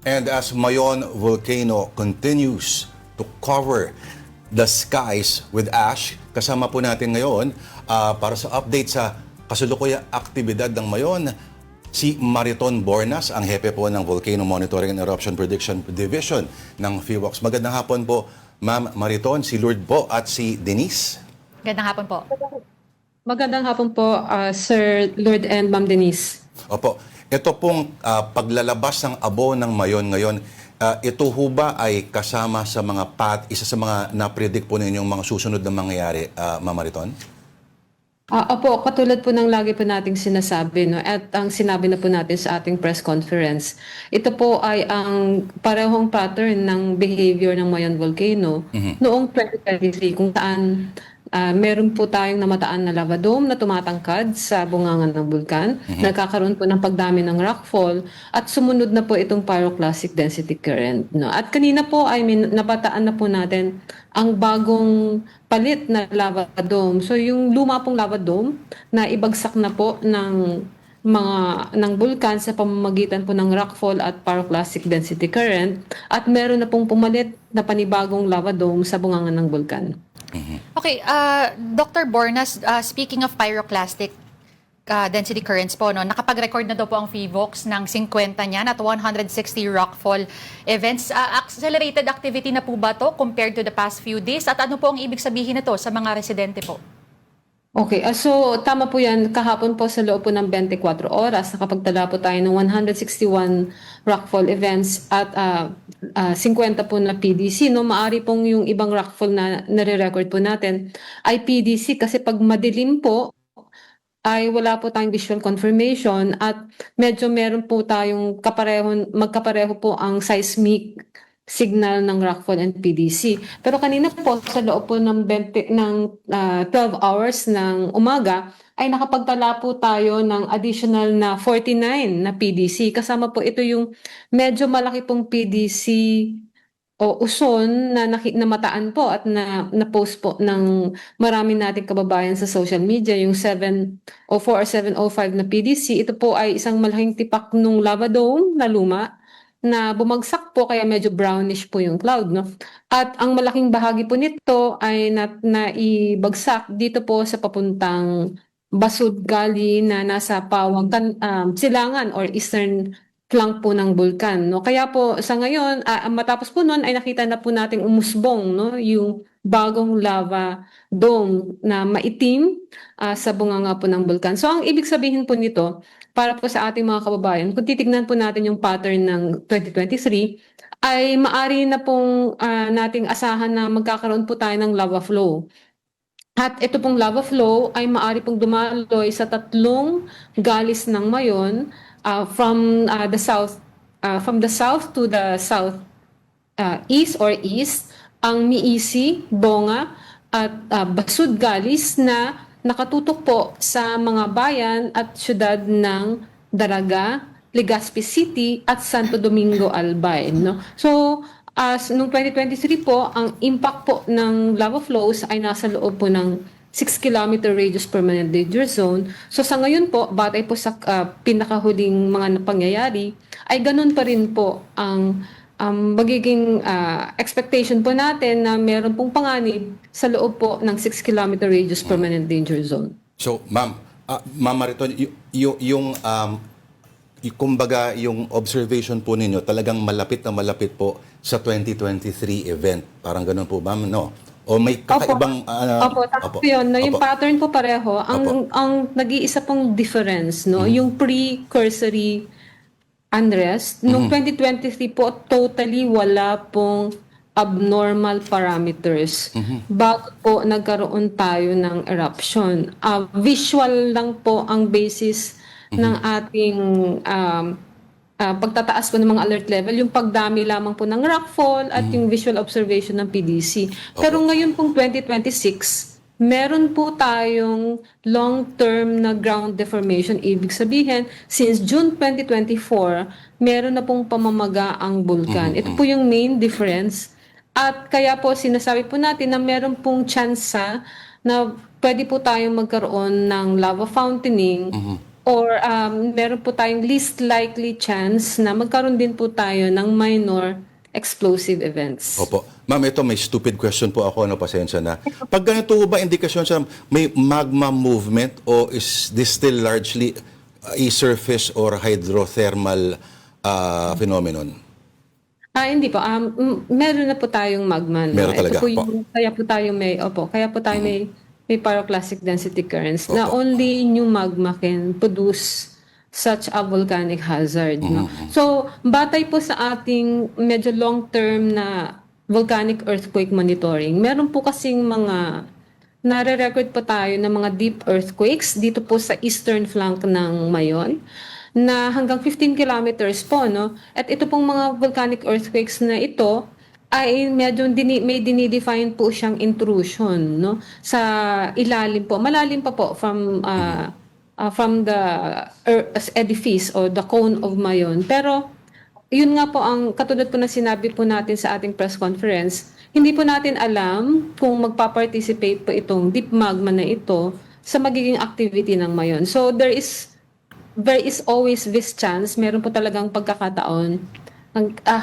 And as Mayon volcano continues to cover the skies with ash, kasama po natin ngayon para sa update sa kasalukuyang aktibidad ng Mayon, si Mariton Bornas, ang hepe po ng Volcano Monitoring and Eruption Prediction Division ng PHIVOLCS. Magandang hapon po, Ma'am Mariton, si Lourdes po at si Denise. Magandang hapon po. Magandang hapon po, Sir Lourdes and Ma'am Denise. Opo, ito pong paglalabas ng abo ng Mayon ngayon, ito ho ba ay kasama sa mga isa sa mga na-predict po ninyong mga susunod na mangyayari, Ma'am Mariton? Opo, katulad po ng lagi po nating sinasabi, no? At ang sinabi na po natin sa ating press conference, ito po ay ang parehong pattern ng behavior ng Mayon Volcano noong 2023 kung saan meron po tayong namataan na lava dome na tumatangkad sa bungangan ng bulkan. Nagkakaroon po ng pagdami ng rockfall at sumunod na po itong pyroclastic density current. No? At kanina po ay napataan na po natin ang bagong palit na lava dome. So yung luma pong lava dome na ibagsak na po ng bulkan sa pamamagitan po ng rockfall at pyroclastic density current at meron na pong pumalit na panibagong lava dome sa bungangan ng bulkan. Okay, Dr. Bornas, speaking of pyroclastic density currents po, no, nakapag-record na daw po ang PHIVOLCS ng 50 niyan at 160 rockfall events. Accelerated activity na po ba to compared to the past few days? At ano po ang ibig sabihin nito sa mga residente po? Okay, so tama po yan. Kahapon po sa loob po ng 24 oras, nakapagtala po tayo ng 161 rockfall events at 50 po na PDC. No? Maari pong yung ibang rockfall na nare-record po natin ay PDC kasi pag madilim po, ay wala po tayong visual confirmation at medyo meron po tayong magkapareho po ang seismic signal ng rockfall and PDC. Pero kanina po sa loob po ng 12 hours ng umaga ay nakapagtala po tayo ng additional na 49 na PDC. Kasama po ito yung medyo malaki pong PDC o uson na namataan po at na-post po ng marami nating kababayan sa social media, yung 704 or 705 na PDC. Ito po ay isang malaking tipak nung lava dome na luma na bumagsak po kaya medyo brownish po yung cloud, no? At ang malaking bahagi po nito ay naibagsak dito po sa papuntang Basud Gali na nasa Pawagan, Silangan or eastern flank po ng bulkan, no? Kaya po sa ngayon, matapos po noon ay nakita na po nating umusbong, no, yung bagong lava dome na maitim sa bunganga po ng bulkan. So ang ibig sabihin po nito, para po sa ating mga kababayan, kung titignan po natin yung pattern ng 2023, ay maari na pong nating asahan na magkakaroon po tayo ng lava flow. At ito pong lava flow ay maari pong dumaloy sa tatlong galis ng Mayon from the south to the south east or east, ang Miisi, Bonga at Basud Galis na nakatutok po sa mga bayan at syudad ng Daraga, Legazpi City at Santo Domingo Albay, no? So, noong 2023 po, ang impact po ng lava flows ay nasa loob po ng 6-kilometer radius permanent danger zone. So sa ngayon po, batay po sa pinakahuling mga pangyayari, ay ganun pa rin po ang magiging expectation po natin na meron pong panganib sa loob po ng 6-kilometer radius permanent danger zone. So, Ma'am Mariton, kumbaga yung observation po ninyo talagang malapit na malapit po sa 2023 event. Parang ganun po, Ma'am, no? O may kakaibang... Opo, tapos yun. No? Yung pattern po pareho. Ang nag-iisa pong difference, no? Yung pre-cursory unrest, noong 2023 po, totally wala pong abnormal parameters bago po nagkaroon tayo ng eruption. Visual lang po ang basis ng ating pagtataas po ng mga alert level, yung pagdami lamang po ng rockfall at yung visual observation ng PDC. Pero ngayon pong 2026, meron po tayong long-term na ground deformation. Ibig sabihin, since June 2024, meron na pong pamamaga ang bulkan. Ito po yung main difference. At kaya po sinasabi po natin na meron pong tsansa na pwede po tayong magkaroon ng lava fountaining or meron po tayong least likely chance na magkaroon din po tayo ng minor explosive events. Opo. Ma'am, ito may stupid question po ako, pasensya na. Pag ganito ba indikasyon sa may magma movement o is this still largely a surface or hydrothermal phenomenon? Hindi po. Meron na po tayong magma. No? Meron talaga Ito po po. kaya po tayo may pyroclastic density currents na Opo. only new magma can produce such a volcanic hazard. No? So, batay po sa ating medyo long-term na volcanic earthquake monitoring, meron po kasing mga nare-record po tayo ng mga deep earthquakes dito po sa eastern flank ng Mayon na hanggang 15 kilometers po, no? At ito pong mga volcanic earthquakes na ito ay medyo may dinidefine po siyang intrusion, no? Sa ilalim po, malalim pa po from the edifice or the cone of Mayon. Pero yun nga po ang katulad po na sinabi po natin sa ating press conference, hindi po natin alam kung magpa-participate po itong deep magma na ito sa magiging activity ng Mayon. So there is always this chance, meron po talagang pagkakataon,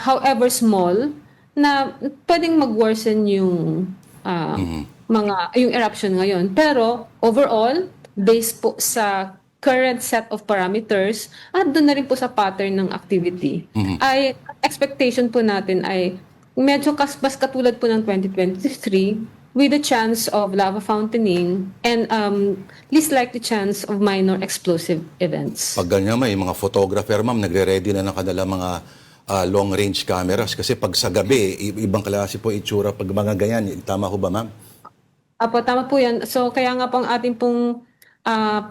however small, na pwedeng mag-worsen yung yung eruption ngayon. Pero overall, based po sa current set of parameters at doon na rin po sa pattern ng activity, ay expectation po natin ay medyo mas katulad po ng 2023 with a chance of lava fountaining and least likely chance of minor explosive events. Pag ganyan, may mga photographer, ma'am, nagre-ready na ng kanilang mga long-range cameras. Kasi pag sa gabi, ibang klase po itsura pag mga ganyan. Tama ho ba, ma'am? Apo, tama po yan. So, kaya nga po ang ating pong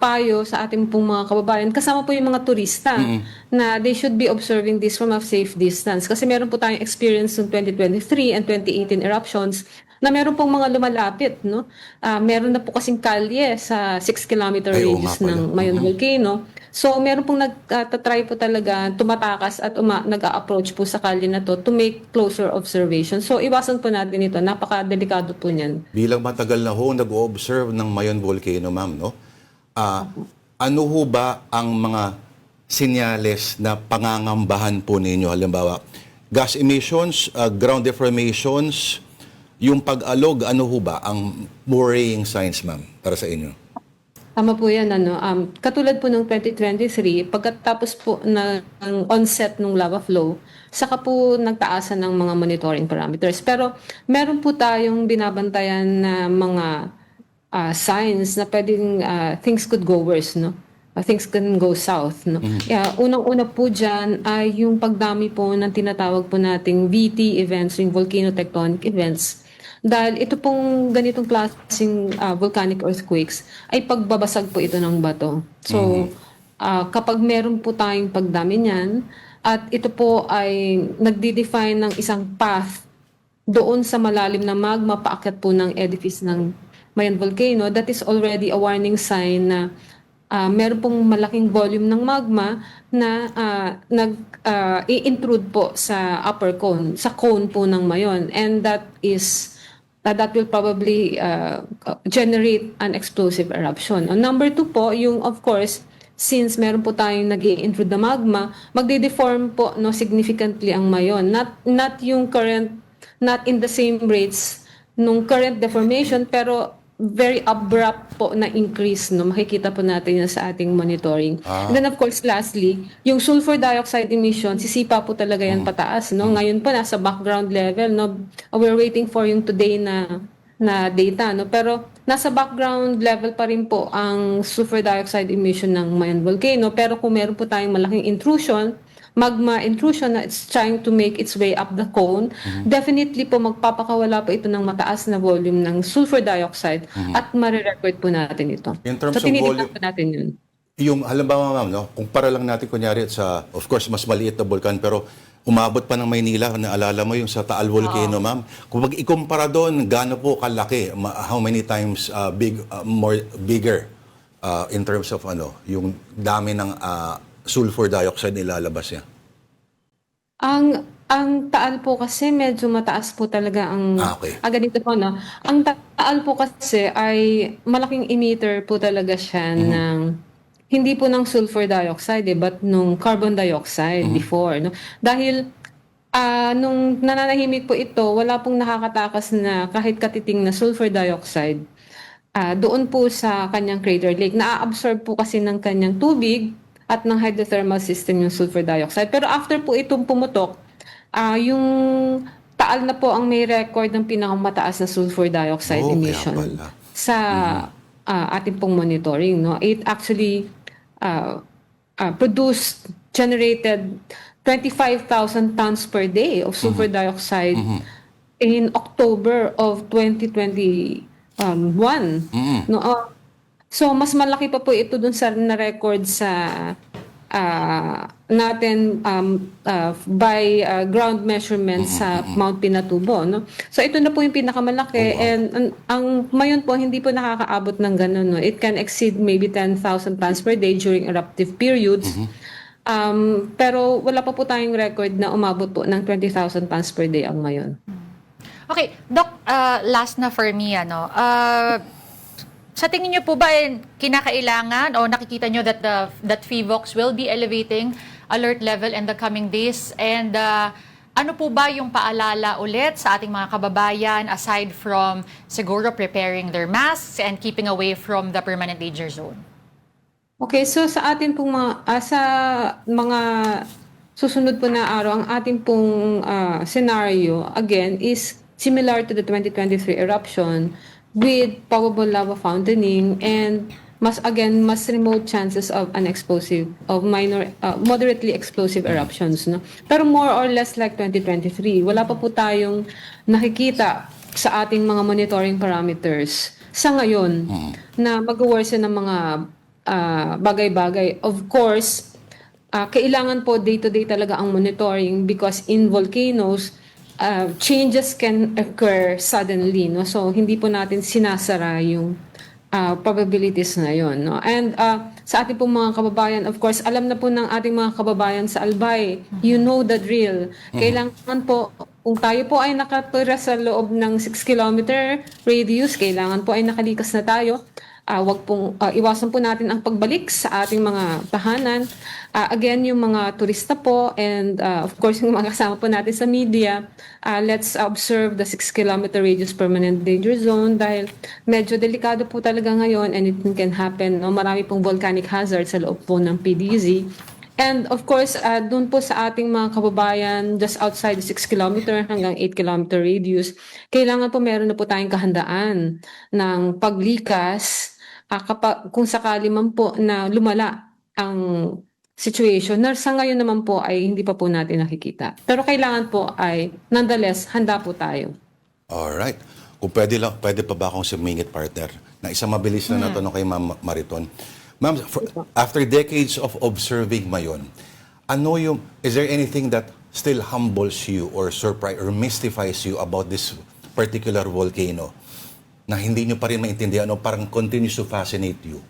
payo sa ating pong mga kababayan, kasama po yung mga turista na they should be observing this from a safe distance. Kasi meron po tayong experience ng 2023 and 2018 eruptions na meron pong mga lumalapit, no? Meron na po kasing kalye sa 6-kilometer Ay, oo radius nga pala. ng Mayon Volcano. So, meron pong nagtatry po talaga tumatakas at nag-a-approach po sa kalye na to make closer observation. So, iwasan po natin ito. Napaka-delikado po niyan. Bilang matagal na ho nag-observe ng Mayon Volcano, ma'am, no? Ano ho ba ang mga senyales na pangangambahan po ninyo? Halimbawa, gas emissions, ground deformations, yung pag-alog, ano ho ba ang worrying signs, ma'am, para sa inyo? Tama po yan. Katulad po ng 2023, pagkatapos po ng onset ng lava flow, saka po nagtaasan ng mga monitoring parameters. Pero meron po tayong binabantayan na mga signs na pwedeng things could go worse, no? Things can go south, no? Unang-una po dyan ay yung pagdami po ng tinatawag po nating VT events, yung volcano-tectonic events. Dahil ito pong ganitong klaseng volcanic earthquakes ay pagbabasag po ito ng bato. So, kapag meron po tayong pagdami niyan at ito po ay nagde-define ng isang path doon sa malalim na magma paakyat po ng edifice ng Mayon Volcano, that is already a warning sign na meron pong malaking volume ng magma na i-intrude po sa upper cone, sa cone po ng Mayon. And that will probably generate an explosive eruption. Number 2 po, yung of course, since meron po tayong nag-i-intrude na magma, magde-deform po significantly ang Mayon. Not in the same rates nung current deformation, pero very abrupt po na increase, no? Makikita po natin yan sa ating monitoring. And then of course, lastly, yung sulfur dioxide emission, sisipa po talaga yan pataas, no? Ngayon po nasa background level, no? We're waiting for yung today na data, no? Pero nasa background level pa rin po ang sulfur dioxide emission ng Mayon Volcano. Pero kung meron po tayong malaking intrusion, magma intrusion na it's trying to make its way up the cone, definitely po magpapakawala po ito ng mataas na volume ng sulfur dioxide at marirecord po natin ito. In terms so, of volume, po natin yun. Yung halimbawa, ma'am, no, kumpara lang natin kunyari sa, of course, mas maliit na vulkan, pero umabot pa ng Maynila, naalala mo yung sa Taal Volcano, ma'am. Kung mag-ikumpara doon, gaano po kalaki, how many times bigger in terms of yung dami ng sulfur dioxide nilalabas niya? Ang Taal po kasi medyo mataas po talaga ang Okay. ganito po, no. Ang Taal po kasi ay malaking emitter po talaga siya ng hindi po ng sulfur dioxide but nung carbon dioxide before, no? Dahil nung nananahimik po ito, wala pong nakakatakas na kahit katiting na sulfur dioxide doon po sa kanyang crater lake. Na-absorb po kasi ng kanyang tubig at ng hydrothermal system yung sulfur dioxide. Pero after po itong pumutok, yung Taal na po ang may record ng pinakamataas na sulfur dioxide Kaya emission pala. sa ating pong monitoring. No? It actually generated 25,000 tons per day of sulfur dioxide in October of 2021. No? So, mas malaki pa po ito dun sa na-record sa natin by ground measurement sa Mount Pinatubo. No? So, ito na po yung pinakamalaki. And ang mayon po, hindi po nakakaabot ng ganun. No? It can exceed maybe 10,000 tons per day during eruptive periods. Pero wala pa po tayong record na umabot po ng 20,000 tons per day ang mayon. Okay, Doc, last na for me, sa tingin niyo po ba kinakailangan o nakikita niyo that FIVOX will be elevating alert level in the coming days? And ano po ba yung paalala ulit sa ating mga kababayan aside from siguro preparing their masks and keeping away from the permanent danger zone? Okay, so sa atin pong sa mga susunod po na araw, ang ating pong scenario again is similar to the 2023 eruption with probable lava fountaining and mas remote chances of moderately explosive eruptions, no? Pero more or less like 2023, wala pa po tayong nakikita sa ating mga monitoring parameters sa ngayon na mag-worsen ng mga bagay-bagay. Of course, kailangan po day-to-day talaga ang monitoring because in volcanoes, changes can occur suddenly, no? So hindi po natin sinasara yung probabilities na yon, no? And sa ating pong mga kababayan, of course, alam na po ng ating mga kababayan sa Albay, you know the drill. Kailangan po, kung tayo po ay nakatira sa loob ng 6-kilometer radius, kailangan po ay nakalikas na tayo. Iwasan po natin ang pagbalik sa ating mga tahanan. Again, yung mga turista po and of course yung mga kasama po natin sa media, let's observe the 6-kilometer radius permanent danger zone dahil medyo delikado po talaga ngayon and it can happen. No? Marami pong volcanic hazard sa loob po ng PDZ. And of course, doon po sa ating mga kababayan just outside the 6-kilometer hanggang 8-kilometer radius, kailangan po meron na po tayong kahandaan ng paglikas kung sakali man po na lumala ang situation. Na sa ngayon naman po ay hindi pa po natin nakikita. Pero kailangan po ay nonetheless, handa po tayo. Alright. Kung pwede pa ba akong sumingit, partner, na isang mabilis na natanong kay Ma'am Mariton. Ma'am, after decades of observing Mayon, is there anything that still humbles you or surprise or mystifies you about this particular volcano na hindi nyo pa rin maintindihan o parang continues to fascinate you?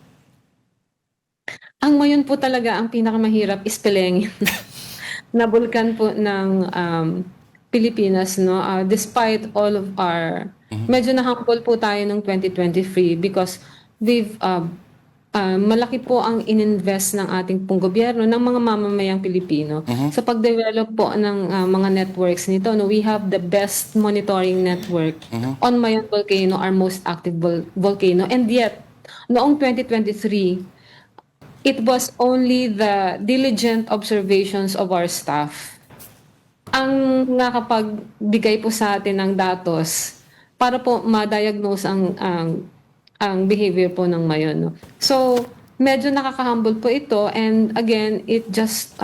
Ang Mayon po talaga, ang pinakamahirap is Pelengin na bulkan po ng Pilipinas, no? Despite all of our, medyo na-humble po tayo ng 2023 because we've malaki po ang ininvest ng ating pong gobyerno, ng mga mamamayang Pilipino sa pag-develop po ng mga networks nito. No, we have the best monitoring network on Mayon Volcano, our most active volcano. And yet, noong 2023, it was only the diligent observations of our staff ang nakapagbigay po sa atin ng datos para po ma-diagnose ang behavior po ng Mayon. No? So, medyo nakaka-humble po ito and again, it just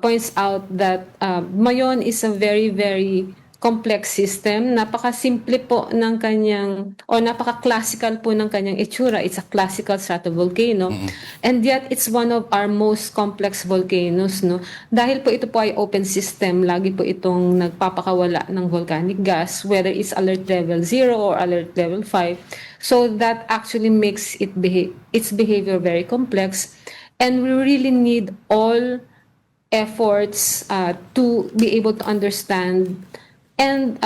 points out that Mayon is a very, very complex system. Napaka-simple po ng kanyang, o napaka-classical po ng kanyang itsura. It's a classical stratovolcano. And yet, it's one of our most complex volcanoes. No? Dahil po ito po ay open system, lagi po itong nagpapakawala ng volcanic gas, whether it's alert level 0 or alert level 5. So that actually makes its behavior very complex. And we really need all efforts to be able to understand and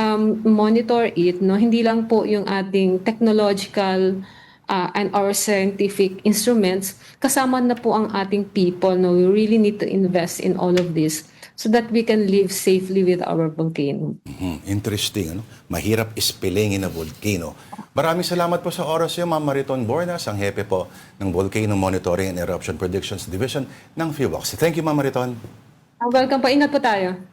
monitor it, no? Hindi lang po yung ating technological and our scientific instruments, kasama na po ang ating people. No, we really need to invest in all of this so that we can live safely with our volcano. Interesting. Ano? Mahirap ispilingin na volcano. Maraming salamat po sa oras niyo, Ma'am Mariton Bornas, ang hepe po ng Volcano Monitoring and Eruption Predictions Division ng PHIVOLCS. Thank you, Ma'am Mariton. Welcome po. Ingat po tayo.